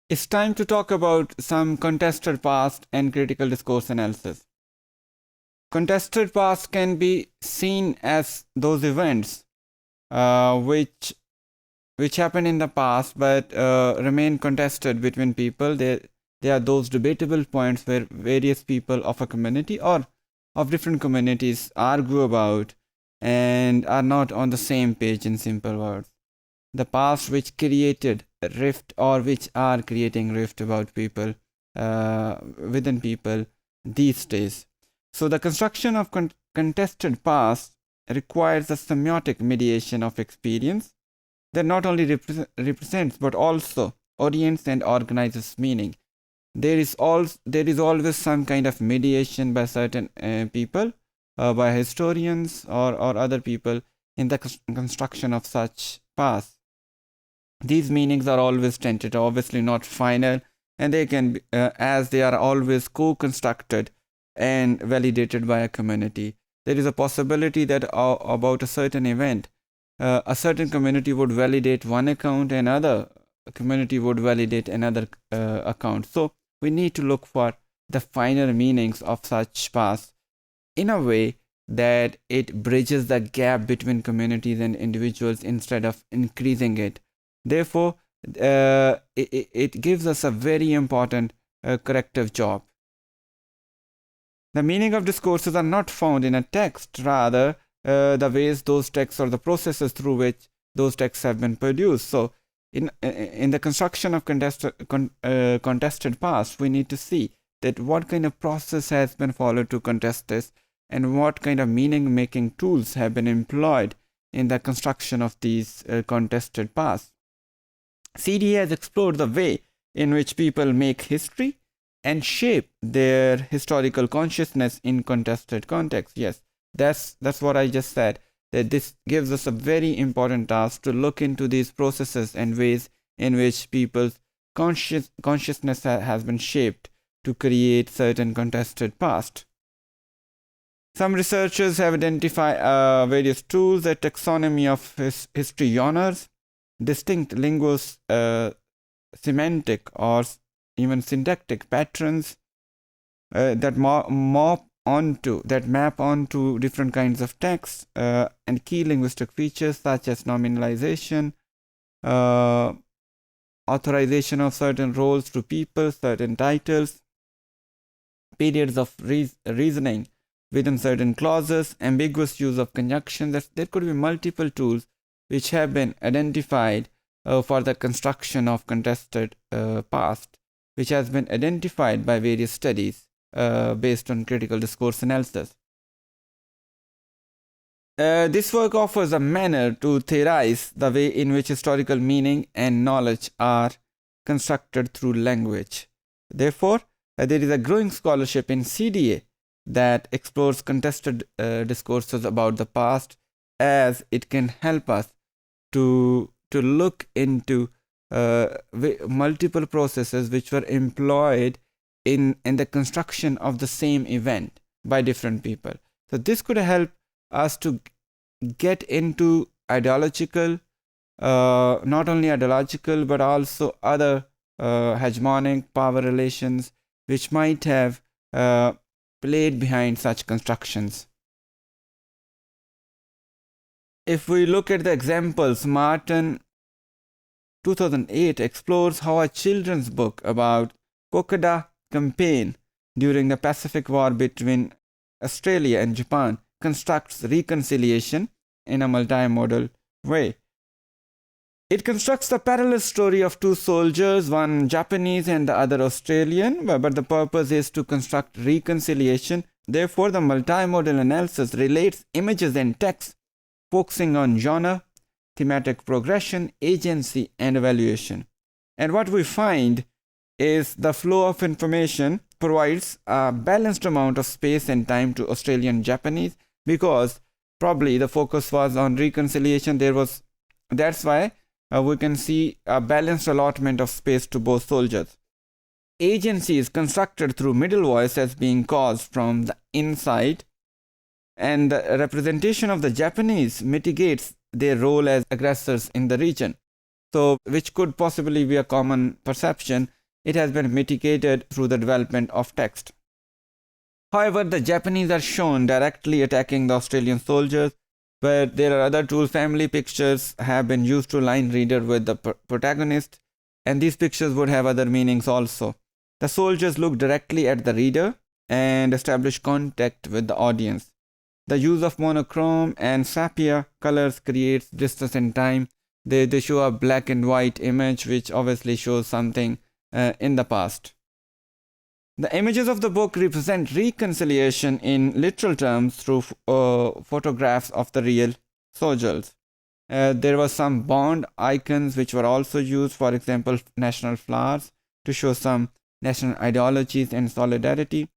It's time to talk about some contested past and critical discourse analysis. Contested past can be seen as those events which happened in the past but remain contested between people. They are those debatable points where various people of a community or of different communities argue about and are not on the same page, in simple words. The past which created rift or which are creating rift about people within people these days. So the construction of contested past requires a semiotic mediation of experience that not only represents but also orients and organizes meaning. There is always some kind of mediation by certain people, by historians or other people in the construction of such past. These meanings are always tentative, obviously not final, and they can be, as they are always co-constructed and validated by a community. There is a possibility that about a certain event, a certain community would validate one account, and another community would validate another account. So we need to look for the finer meanings of such past in a way that it bridges the gap between communities and individuals instead of increasing it. Therefore, it gives us a very important corrective job. The meaning of discourses are not found in a text, rather the ways those texts or the processes through which those texts have been produced. So in the construction of contested past, we need to see that what kind of process has been followed to contest this and what kind of meaning-making tools have been employed in the construction of these contested past. CDA has explored the way in which people make history and shape their historical consciousness in contested context. Yes, that's what I just said, that this gives us a very important task to look into these processes and ways in which people's consciousness has been shaped to create certain contested past. Some researchers have identified various tools, a taxonomy of history genres, distinct semantic or even syntactic patterns that map onto different kinds of texts and key linguistic features such as nominalization, authorization of certain roles to people, certain titles, periods of reasoning within certain clauses, ambiguous use of conjunctions. There could be multiple tools which have been identified for the construction of contested past, which has been identified by various studies based on critical discourse analysis. This work offers a manner to theorize the way in which historical meaning and knowledge are constructed through language. Therefore, there is a growing scholarship in CDA that explores contested discourses about the past, as it can help us to look into multiple processes which were employed in the construction of the same event by different people. So this could help us to get into ideological, not only ideological but also other hegemonic power relations which might have played behind such constructions. If we look at the examples, Martin 2008 explores how a children's book about Kokoda campaign during the Pacific War between Australia and Japan constructs reconciliation in a multimodal way. It constructs the parallel story of two soldiers, one Japanese and the other Australian, but the purpose is to construct reconciliation. Therefore, the multimodal analysis relates images and text, focusing on genre, thematic progression, agency, and evaluation. And what we find is the flow of information provides a balanced amount of space and time to Australian Japanese, because probably the focus was on reconciliation. That's why we can see a balanced allotment of space to both soldiers. Agency is constructed through middle voice as being caused from the inside, and the representation of the Japanese mitigates their role as aggressors in the region. So, which could possibly be a common perception it has been mitigated through the development of text. However, the Japanese are shown directly attacking the Australian soldiers, but there are other tools. Family pictures have been used to line reader with the protagonist, and these pictures would have other meanings also. The soldiers look directly at the reader and establish contact with the audience. The use of monochrome and sepia colors creates distance in time. They show a black and white image, which obviously shows something in the past. The images of the book represent reconciliation in literal terms through photographs of the real soldiers. There were some bond icons which were also used, for example, national flowers to show some national ideologies and solidarity,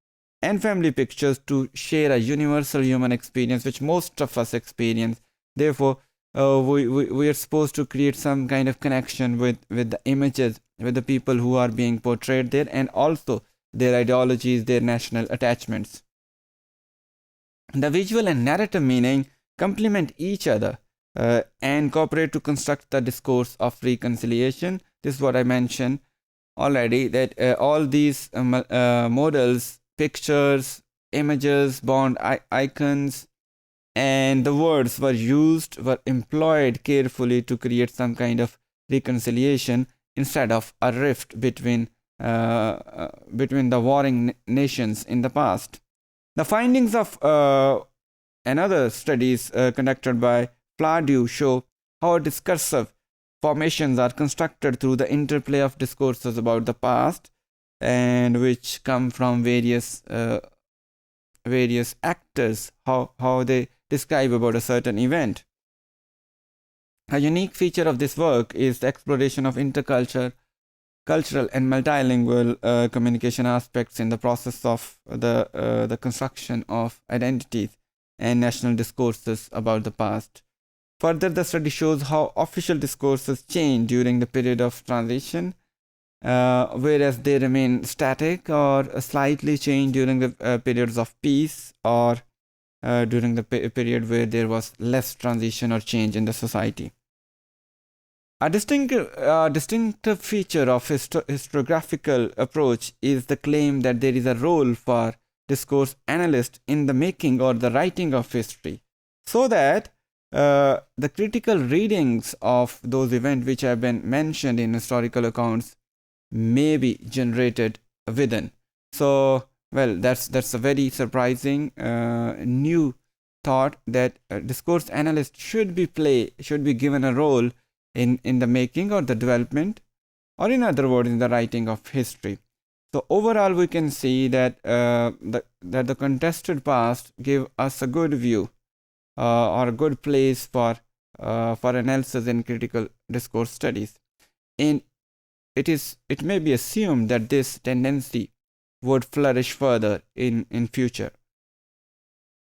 and family pictures to share a universal human experience which most of us experience. Therefore, we are supposed to create some kind of connection with the images, with the people who are being portrayed there, and also their ideologies, their national attachments. The visual and narrative meaning complement each other and cooperate to construct the discourse of reconciliation. This is what I mentioned already, that all these models, pictures, images, bond icons, and the words were employed carefully to create some kind of reconciliation instead of a rift between the warring nations in the past. The findings of another studies conducted by Plardue show how discursive formations are constructed through the interplay of discourses about the past, and which come from various actors, how they describe about a certain event. A unique feature of this work is the exploration of cultural and multilingual communication aspects in the process of the construction of identities and national discourses about the past. Further, the study shows how official discourses change during the period of transition, whereas they remain static or slightly change during the periods of peace, or during the period where there was less transition or change in the society. A distinctive feature of historiographical approach is the claim that there is a role for discourse analysts in the making or the writing of history, so that the critical readings of those events which have been mentioned in historical accounts may be generated within. So, well, that's a very surprising new thought, that discourse analyst should be given a role in the making or the development, or in other words, in the writing of history. So overall, we can see that the contested past give us a good view or a good place for analysis in critical discourse studies. And it may be assumed that this tendency would flourish further in future.